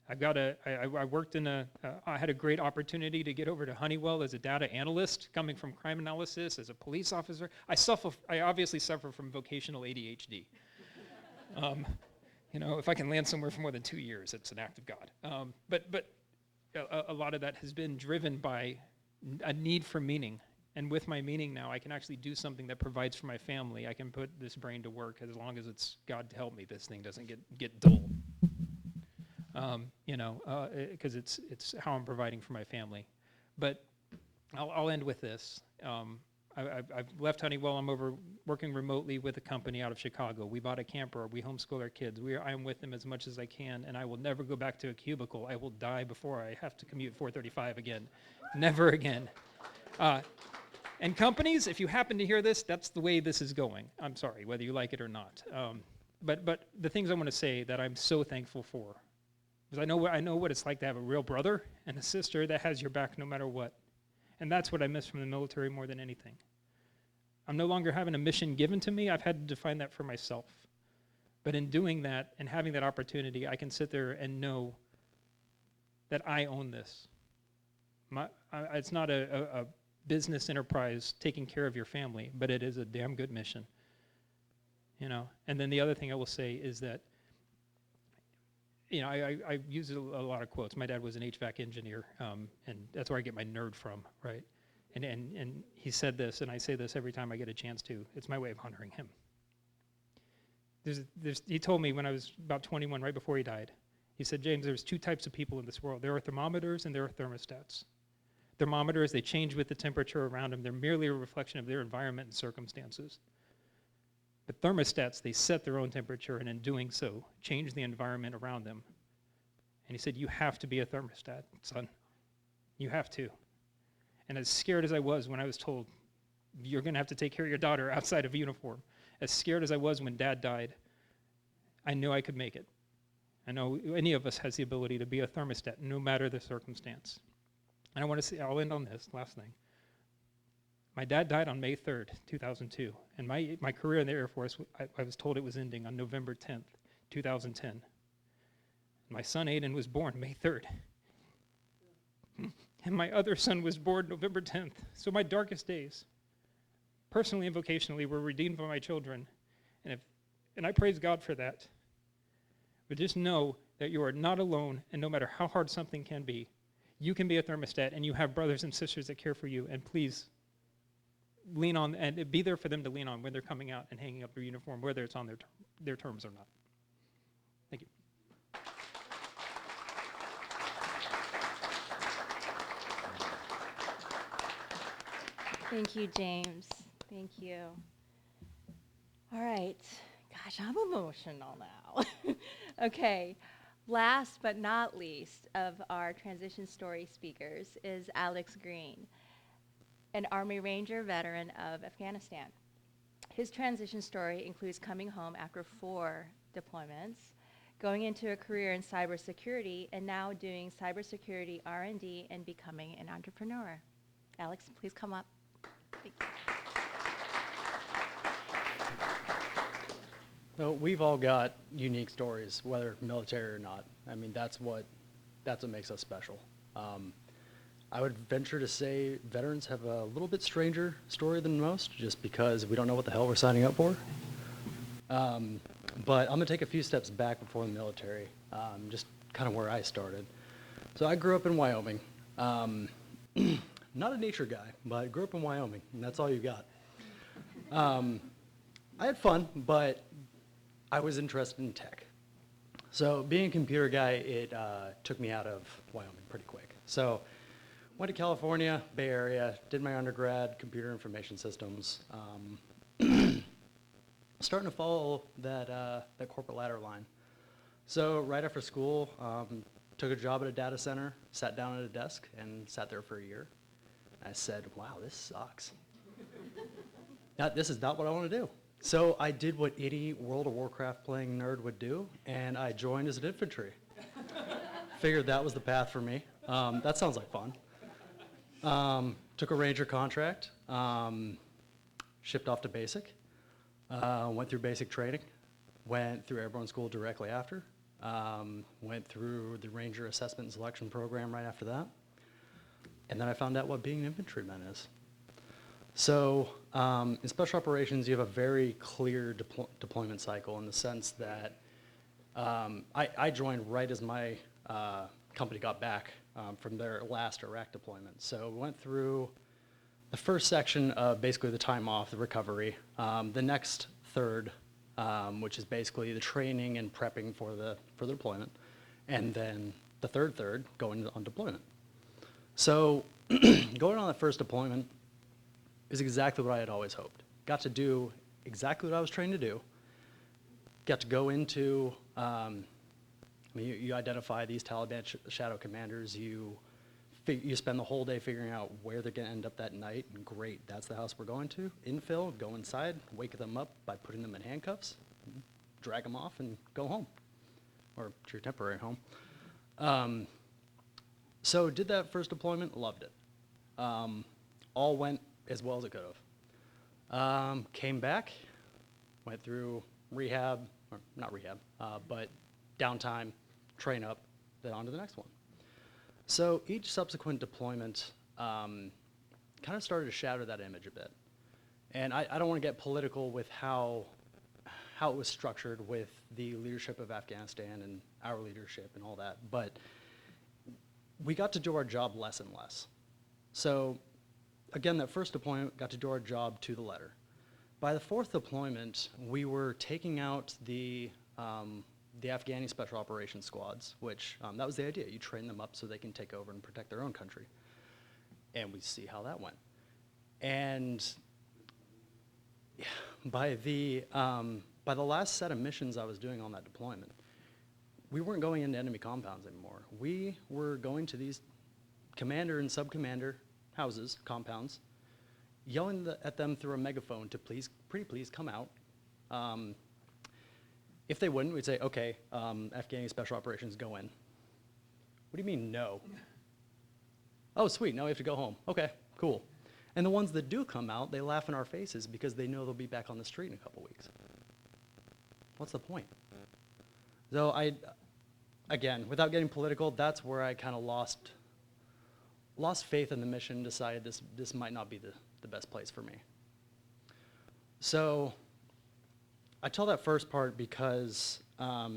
I worked I had a great opportunity to get over to Honeywell as a data analyst, coming from crime analysis, as a police officer. I obviously suffer from vocational ADHD. You know, if I can land somewhere for more than 2 years, it's an act of God. But a lot of that has been driven by a need for meaning. And with my meaning now, I can actually do something that provides for my family. I can put this brain to work, as long as it's God to help me, this thing doesn't get dull. You know, because it's how I'm providing for my family. But I'll end with this. I've left Honeywell. I'm over working remotely with a company out of Chicago. We bought a camper. We homeschool our kids. I'm with them as much as I can, and I will never go back to a cubicle. I will die before I have to commute 435 again. Never again. And companies, if you happen to hear this, that's the way this is going. I'm sorry, whether you like it or not. But the things I want to say that I'm so thankful for, because I know what it's like to have a real brother and a sister that has your back no matter what. And that's what I miss from the military more than anything. I'm no longer having a mission given to me. I've had to define that for myself. But in doing that and having that opportunity, I can sit there and know that I own this. It's not a business enterprise taking care of your family, but it is a damn good mission. You know. And then the other thing I will say is that, you know, I use a lot of quotes. My dad was an HVAC engineer, and that's where I get my nerd from, right? And he said this, and I say this every time I get a chance to. It's my way of honoring him. He told me when I was about 21, right before he died, he said, James, there's two types of people in this world. There are thermometers and there are thermostats. Thermometers, they change with the temperature around them. They're merely a reflection of their environment and circumstances. But thermostats, they set their own temperature, and in doing so, change the environment around them. And he said, you have to be a thermostat, son. You have to. And as scared as I was when I was told, you're going to have to take care of your daughter outside of uniform, as scared as I was when Dad died, I knew I could make it. I know any of us has the ability to be a thermostat, no matter the circumstance. And I want to say, I'll end on this last thing. My dad died on May 3rd, 2002, and my career in the Air Force, I was told it was ending on November 10th, 2010. My son Aiden was born May 3rd. And my other son was born November 10th. So my darkest days, personally and vocationally, were redeemed by my children. And I praise God for that. But just know that you are not alone, and no matter how hard something can be, you can be a thermostat, and you have brothers and sisters that care for you. And please, lean on, and be there for them to lean on when they're coming out and hanging up their uniform, whether it's on their terms or not. Thank you. Thank you, James. Thank you. All right. Gosh, I'm emotional now. Okay. Last but not least of our transition story speakers is Alex Green, an Army Ranger veteran of Afghanistan. His transition story includes coming home after 4 deployments, going into a career in cybersecurity, and now doing cybersecurity R&D and becoming an entrepreneur. Alex, please come up. Thank you. So we've all got unique stories, whether military or not. I mean, that's what makes us special. I would venture to say veterans have a little bit stranger story than most, just because we don't know what the hell we're signing up for. But I'm going to take a few steps back before the military, just kind of where I started. So I grew up in Wyoming. Not a nature guy, but I grew up in Wyoming, and that's all you got. I had fun, but I was interested in tech. So being a computer guy, it took me out of Wyoming pretty quick. So went to California, Bay Area, did my undergrad, computer information systems. Starting to follow that corporate ladder line. So right after school, took a job at a data center, sat down at a desk, and sat there for a year. I said, wow, this sucks. This is not what I want to do. So I did what any World of Warcraft playing nerd would do, and I joined as an infantry. Figured that was the path for me. That sounds like fun. Took a Ranger contract, shipped off to basic, went through basic training, went through airborne school directly after, went through the Ranger assessment and selection program right after that, and then I found out what being an infantryman is. So in special operations, you have a very clear deployment cycle in the sense that I joined right as my company got back from their last Iraq deployment. So we went through the first section of basically the time off, the recovery, the next third, which is basically the training and prepping for the deployment, and then the third going on deployment. So going on the first deployment is exactly what I had always hoped. Got to do exactly what I was trained to do. Got to go into, you identify these Taliban shadow commanders. You spend the whole day figuring out where they're going to end up that night. And great, that's the house we're going to. Infill, go inside, wake them up by putting them in handcuffs, drag them off, and go home, or to your temporary home. So did that first deployment, loved it. All went as well as it could have. Came back, went through rehab, or not rehab, but downtime, train up, then on to the next one. So each subsequent deployment kind of started to shatter that image a bit. And I don't want to get political with how it was structured with the leadership of Afghanistan and our leadership and all that, but we got to do our job less and less. So again, that first deployment got to do our job to the letter. By the fourth deployment, we were taking out the Afghani Special Operations Squads, which that was the idea. You train them up so they can take over and protect their own country. And we see how that went. And yeah, by the last set of missions I was doing on that deployment, we weren't going into enemy compounds anymore. We were going to these commander and sub-commander houses, compounds, yelling at them through a megaphone to pretty please come out. If they wouldn't, we'd say, okay, Afghani Special Operations, go in. What do you mean, no? Oh, sweet, now we have to go home. Okay, cool. And the ones that do come out, they laugh in our faces because they know they'll be back on the street in a couple weeks. What's the point? So again, without getting political, that's where I kind of lost faith in the mission, decided this might not be the best place for me. So I tell that first part because I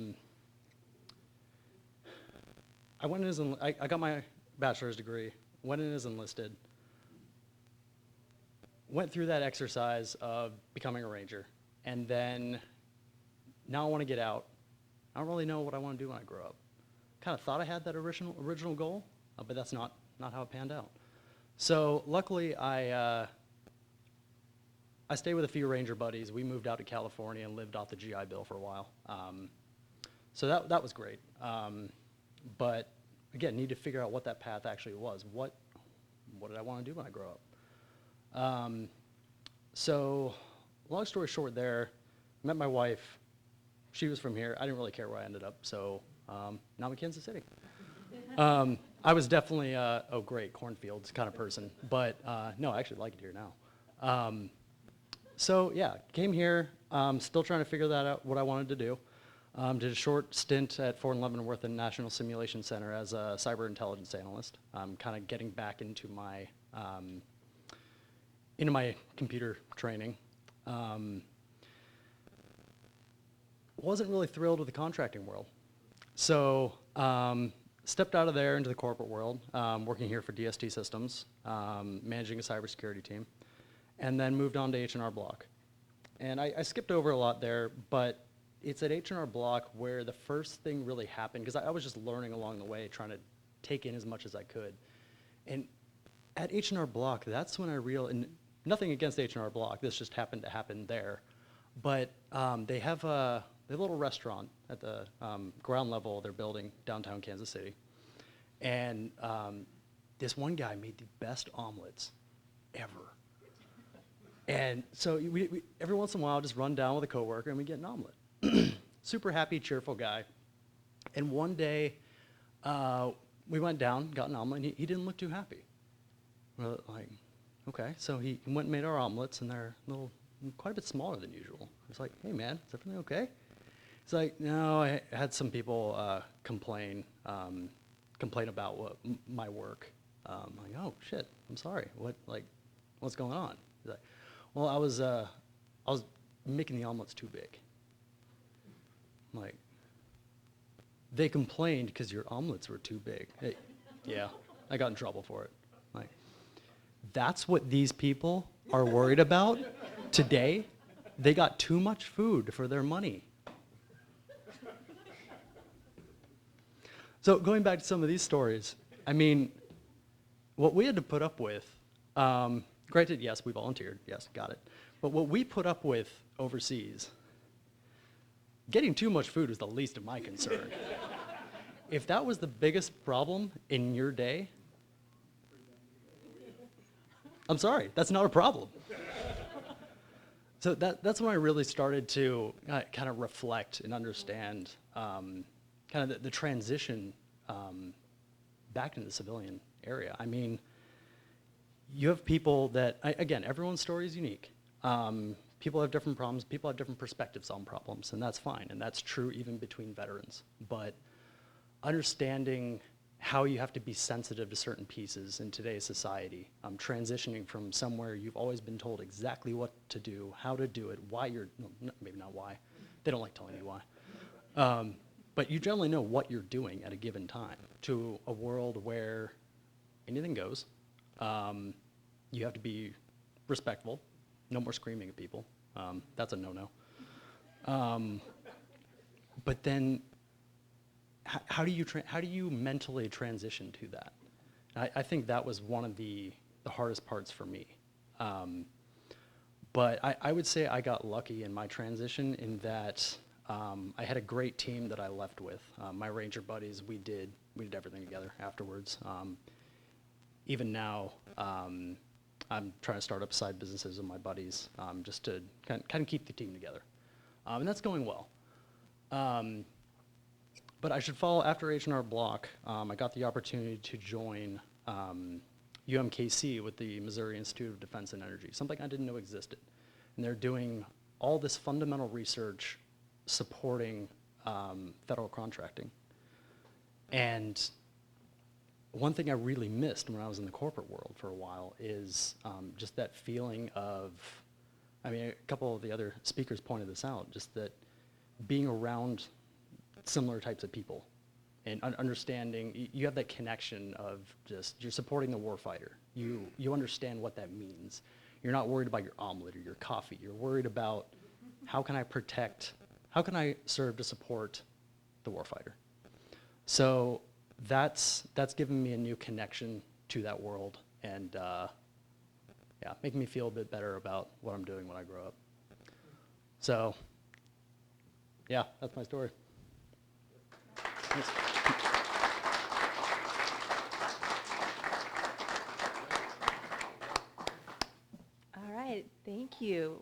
went in as I got my bachelor's degree, went in as enlisted, went through that exercise of becoming a ranger, and then now I want to get out. I don't really know what I want to do when I grow up. Kind of thought I had that original goal, but that's not how it panned out. So luckily, I stayed with a few ranger buddies. We moved out to California and lived off the GI Bill for a while. So that was great. But again, need to figure out what that path actually was. What did I want to do when I grow up? So long story short there, met my wife. She was from here. I didn't really care where I ended up, so now I'm in Kansas City. I was definitely oh great, cornfields kind of person, but no, I actually like it here now. So yeah, came here, still trying to figure that out, what I wanted to do. Did a short stint at Fort Leavenworth and National Simulation Center as a cyber intelligence analyst, kind of getting back into my computer training. Wasn't really thrilled with the contracting world. So stepped out of there into the corporate world, working here for DST Systems, managing a cybersecurity team, and then moved on to H&R Block. And I skipped over a lot there, but it's at H&R Block where the first thing really happened, because I was just learning along the way, trying to take in as much as I could. And at H&R Block, that's when I realized, and nothing against H&R Block, this just happened to happen there, but they have a little restaurant at the ground level of their building downtown Kansas City. And this one guy made the best omelets ever. And so we every once in a while just run down with a coworker and we get an omelet. Super happy, cheerful guy. And one day we went down, got an omelet, and he didn't look too happy. We're like, okay. So he went and made our omelets, and they're quite a bit smaller than usual. I was like, hey man, is everything okay? He's like, no, I had some people complain about my work. I'm like, oh shit, I'm sorry. What's going on? He's like, well, I was making the omelets too big. I'm like, they complained because your omelets were too big. Hey, yeah, I got in trouble for it. Like, that's what these people are worried about today? They got too much food for their money. So going back to some of these stories, I mean, what we had to put up with, granted, yes, we volunteered, yes, got it. But what we put up with overseas, getting too much food was the least of my concern. If that was the biggest problem in your day, I'm sorry, that's not a problem. So that's when I really started to kind of reflect and understand kind of the transition back into the civilian area. I mean, you have people that, again, everyone's story is unique. People have different problems, people have different perspectives on problems, and that's fine, and that's true even between veterans. But understanding how you have to be sensitive to certain pieces in today's society, transitioning from somewhere you've always been told exactly what to do, how to do it, why you're, maybe not why, they don't like telling you why, but you generally know what you're doing at a given time, to a world where anything goes, You have to be respectful. No more screaming at people. That's a no-no. But then, how do you mentally transition to that? I think that was one of the hardest parts for me. But I would say I got lucky in my transition in that I had a great team that I left with. My ranger buddies, we did everything together afterwards. Even now, I'm trying to start up side businesses with my buddies just to kind of keep the team together. And that's going well. But I should follow after H&R Block. I got the opportunity to join UMKC with the Missouri Institute of Defense and Energy, something I didn't know existed. And they're doing all this fundamental research supporting federal contracting. And one thing I really missed when I was in the corporate world for a while is just that feeling of, I mean, a couple of the other speakers pointed this out, just that being around similar types of people and understanding, you have that connection of just, you're supporting the warfighter. You understand what that means. You're not worried about your omelet or your coffee. You're worried about how can I serve to support the warfighter? So that's given me a new connection to that world and yeah, making me feel a bit better about what I'm doing when I grow up. So yeah, that's my story. Thanks. All right, thank you.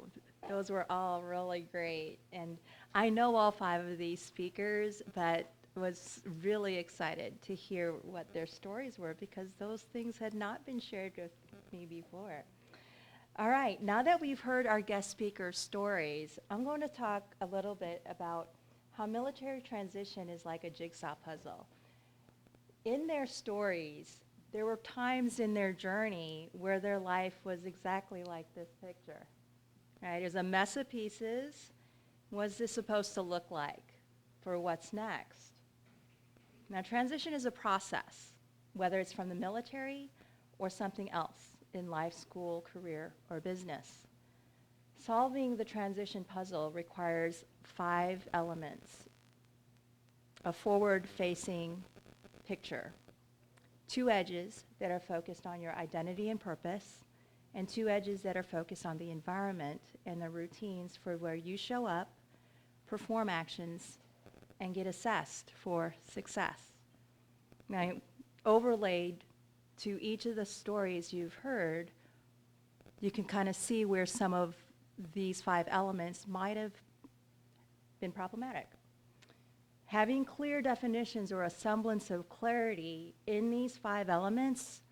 Those were all really great. And I know all 5 of these speakers, but was really excited to hear what their stories were because those things had not been shared with me before. All right, now that we've heard our guest speakers' stories, I'm going to talk a little bit about how military transition is like a jigsaw puzzle. In their stories, there were times in their journey where their life was exactly like this picture. Right? There's a mess of pieces. What's this supposed to look like for what's next? Now, transition is a process, whether it's from the military or something else in life, school, career, or business. Solving the transition puzzle requires 5 elements: a forward-facing picture, 2 edges that are focused on your identity and purpose, and 2 edges that are focused on the environment and the routines for where you show up, perform actions, and get assessed for success. Now, overlaid to each of the stories you've heard, you can kind of see where some of these 5 elements might have been problematic. Having clear definitions or a semblance of clarity in these 5 elements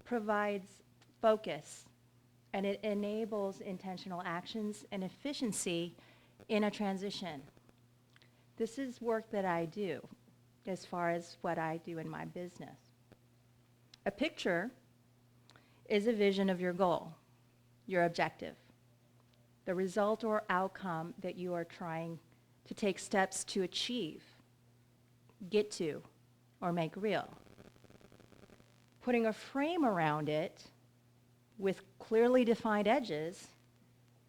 provides focus, and it enables intentional actions and efficiency in a transition. This is work that I do as far as what I do in my business. A picture is a vision of your goal, your objective, the result or outcome that you are trying to take steps to achieve, get to, or make real. Putting a frame around it with clearly defined edges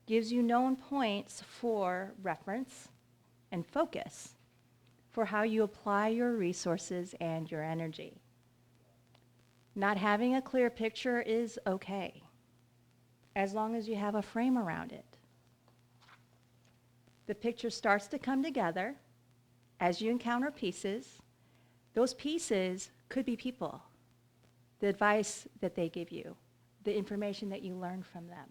gives you known points for reference and focus for how you apply your resources and your energy. Not having a clear picture is okay, as long as you have a frame around it. The picture starts to come together as you encounter pieces. Those pieces could be people, the advice that they give you, the information that you learn from them.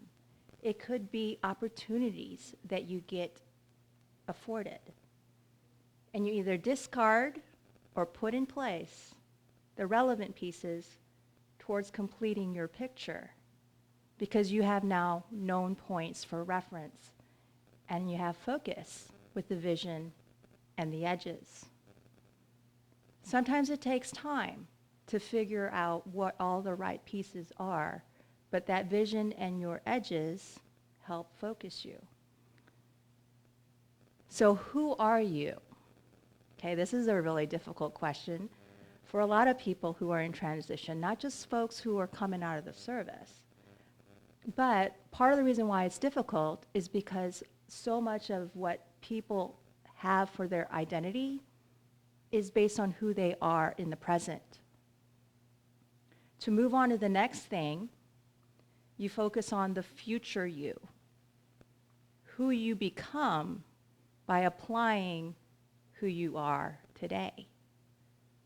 It could be opportunities that you get afforded. And you either discard or put in place the relevant pieces towards completing your picture, because you have now known points for reference and you have focus with the vision and the edges. Sometimes it takes time to figure out what all the right pieces are, but that vision and your edges help focus you. So who are you? Okay, this is a really difficult question for a lot of people who are in transition, not just folks who are coming out of the service, But part of the reason why it's difficult is because so much of what people have for their identity is based on who they are in the present. To move on to the next thing, you focus on the future you, who you become by applying who you are today,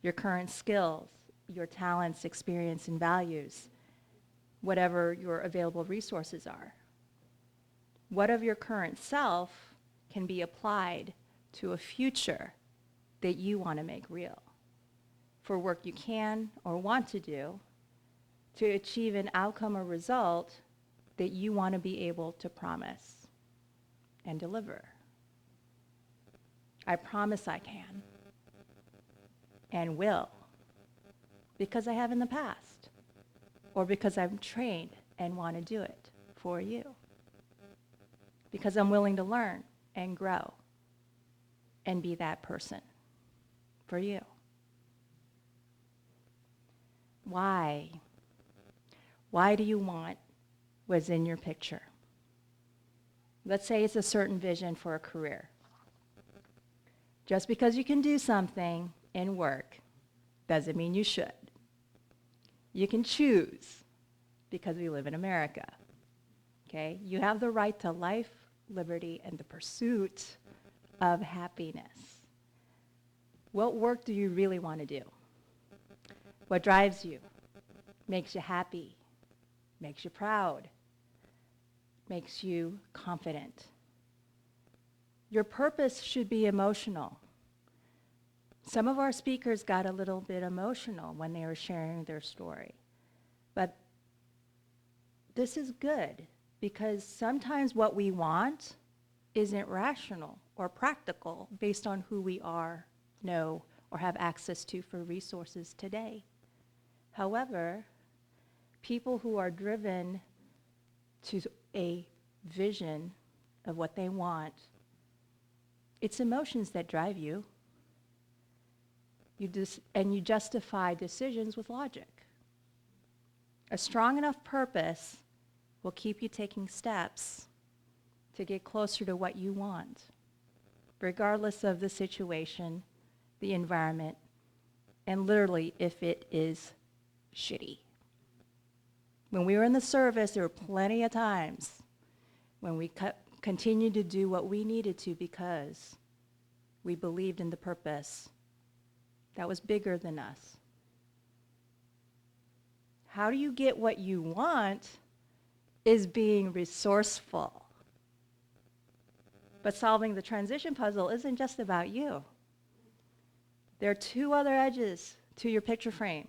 your current skills, your talents, experience, and values, whatever your available resources are. What of your current self can be applied to a future that you want to make real, for work you can or want to do to achieve an outcome or result that you want to be able to promise and deliver. I promise I can and will, because I have in the past, or because I'm trained and want to do it for you, because I'm willing to learn and grow and be that person for you. Why? Why do you want what's in your picture? Let's say it's a certain vision for a career. Just because you can do something in work doesn't mean you should. You can choose, because we live in America. Okay? You have the right to life, liberty, and the pursuit of happiness. What work do you really want to do? What drives you? Makes you happy? Makes you proud? Makes you confident? Your purpose should be emotional. Some of our speakers got a little bit emotional when they were sharing their story. But this is good, because sometimes what we want isn't rational or practical based on who we are, know, or have access to for resources today. However, people who are driven to a vision of what they want, it's emotions that drive you. And you justify decisions with logic. A strong enough purpose will keep you taking steps to get closer to what you want, regardless of the situation, the environment, and literally if it is shitty. When we were in the service, there were plenty of times when we continued to do what we needed to because we believed in the purpose that was bigger than us. How do you get what you want is being resourceful. But solving the transition puzzle isn't just about you. There are two other edges to your picture frame.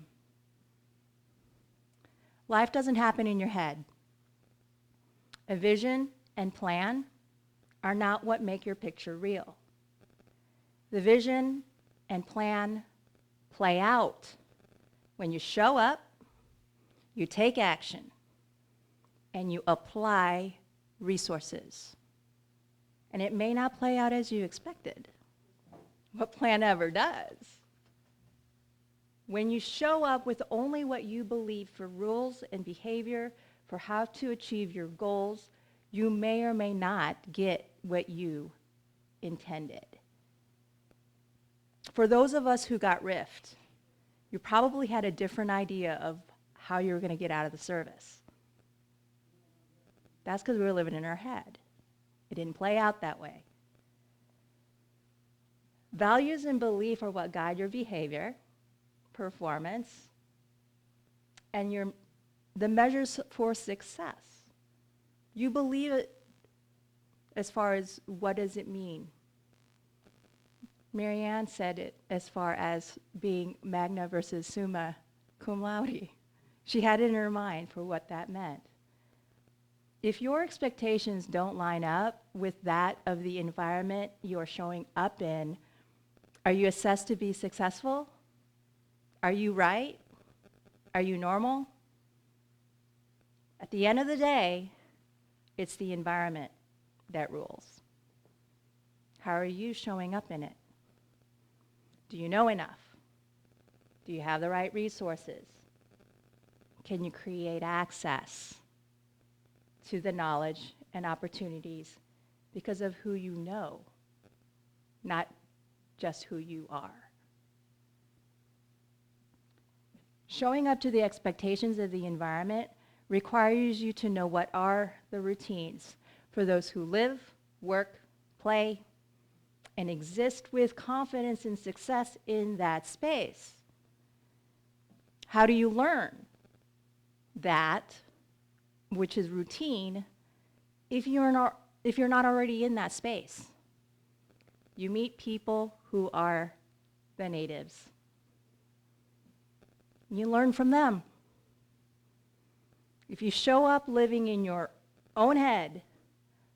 Life doesn't happen in your head. A vision and plan are not what make your picture real. The vision and plan play out when you show up, you take action, and you apply resources. And it may not play out as you expected. What plan ever does? When you show up with only what you believe for rules and behavior for how to achieve your goals, you may or may not get what you intended. For those of us who got riffed, you probably had a different idea of how you were going to get out of the service. That's because we were living in our head. It didn't play out that way. Values and belief are what guide your behavior, performance, and the measures for success. You believe it as far as what does it mean. Marianne said it as far as being magna versus summa cum laude. She had it in her mind for what that meant. If your expectations don't line up with that of the environment you're showing up in, are you assessed to be successful? Are you right? Are you normal? At the end of the day, it's the environment that rules. How are you showing up in it? Do you know enough? Do you have the right resources? Can you create access? to the knowledge and opportunities because of who you know, not just who you are. Showing up to the expectations of the environment requires you to know what are the routines for those who live, work, play, and exist with confidence and success in that space. How do you learn that, which is routine, if you're not already in that space? You meet people who are the natives. You learn from them. If you show up living in your own head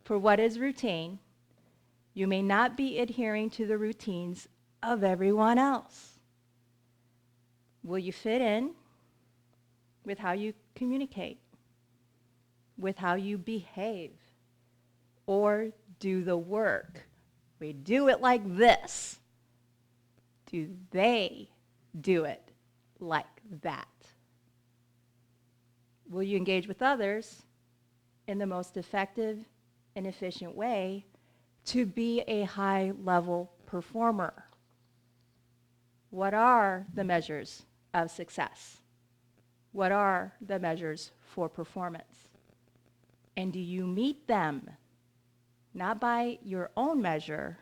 for what is routine, you may not be adhering to the routines of everyone else. Will you fit in with how you communicate, with how you behave, or do the work? We do it like this. Do they do it like that? Will you engage with others in the most effective and efficient way to be a high-level performer? What are the measures of success? What are the measures for performance? And do you meet them, not by your own measure,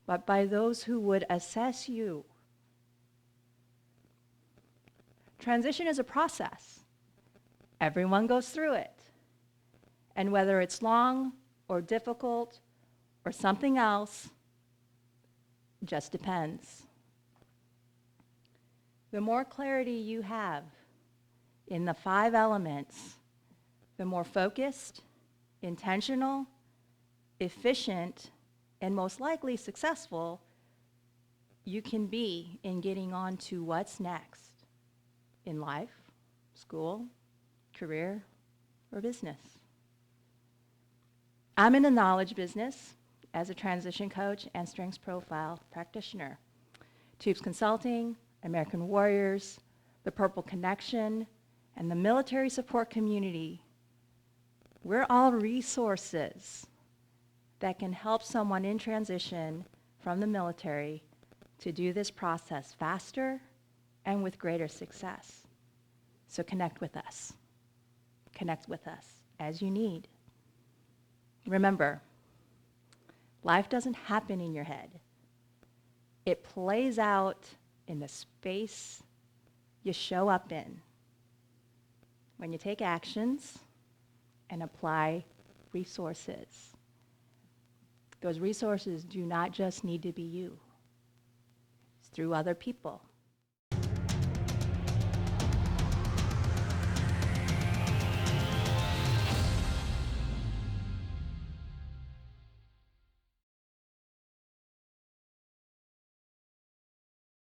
but by those who would assess you? Transition is a process. Everyone goes through it. And whether it's long or difficult or something else, just depends. The more clarity you have in the 5 elements, the more focused, intentional, efficient, and most likely successful you can be in getting on to what's next in life, school, career, or business. I'm in the knowledge business as a transition coach and strengths profile practitioner. Toops Consulting, American Warriors, the Purple Connection, and the military support community, we're all resources that can help someone in transition from the military to do this process faster and with greater success. So connect with us. Connect with us as you need. Remember, life doesn't happen in your head. It plays out in the space you show up in when you take actions and apply resources. Those resources do not just need to be you. It's through other people.